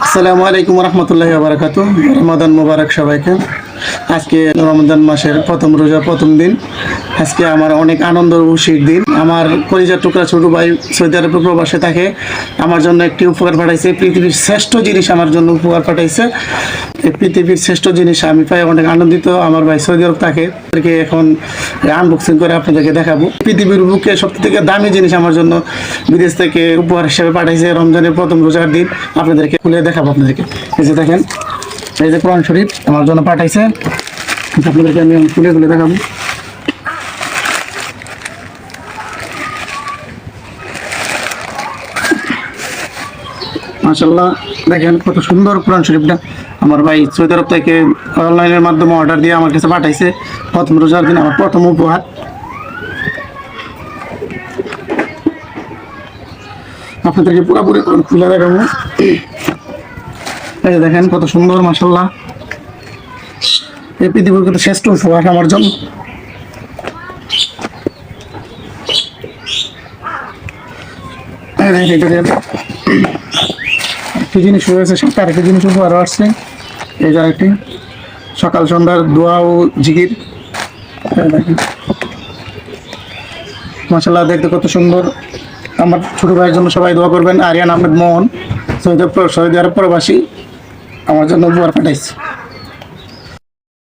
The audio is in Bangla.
আসসালামু আলাইকুম রহমতুল্লাহি ওয়া বারাকাতুহু। রমাদান মুবারক সবাইকে। আজকে রমাদান মাসের প্রথম রোজা, প্রথম দিন। আজকে আমার অনেক আনন্দ খুশির দিন। আমার কলিজার টুকরা ছোট ভাই সৌদি আরব প্রবাসে থাকে, আমার জন্য একটি উপহার পাঠাইছে। পৃথিবীর শ্রেষ্ঠ জিনিস আমার জন্য উপহার পাঠাইছে। এই পৃথিবীর শ্রেষ্ঠ জিনিস আমি পাই অনেক আনন্দিত। আমার ভাই সৌদি আরব থাকে, তাদেরকে এখন আনবক্সিং করে আপনাদেরকে দেখাবো। পৃথিবীর বুকে সবথেকে দামি জিনিস আমার জন্য বিদেশ থেকে উপহার হিসেবে পাঠাইছে রমজানের প্রথম রোজার দিন। আপনাদেরকে খুলে দেখাবো। আপনাদেরকে এই যে দেখেন, এই যে কোরআন শরীফ আমার জন্য পাঠাইছে। আপনাদেরকে আমি খুলে খুলে দেখাবো। মাশাআল্লাহ, দেখেন কত সুন্দর কোরআন শরীফটা। আমার ভাই সৌদি আরব থেকে অনলাইনের মাধ্যমে অর্ডার দিয়ে আমার কাছে পাঠাইছে প্রথম রোজার দিন, আমার প্রথম উপহার। আপনাদেরকে পুরোপুরি খুলে দেখাবো। এই যে দেখেন কত সুন্দর, মাশাআল্লাহ। এই পৃথিবীর কত শ্রেষ্ঠ উপহার আমার জন্য। একটি জিনিস রয়েছে, সাথে আরেকটি জিনিস উপহার আসছে। এই যে একটি সকাল সন্ধ্যার দোয়া ও জিকির। মাশাআল্লাহ, দেখতে কত সুন্দর। আমার ছোট ভাইয়ের জন্য সবাই দোয়া করবেন। আরিয়ান আহমেদ মোহন, সৌদি আরব প্রবাসী, আমার জন্য উপহার পাঠাইছে।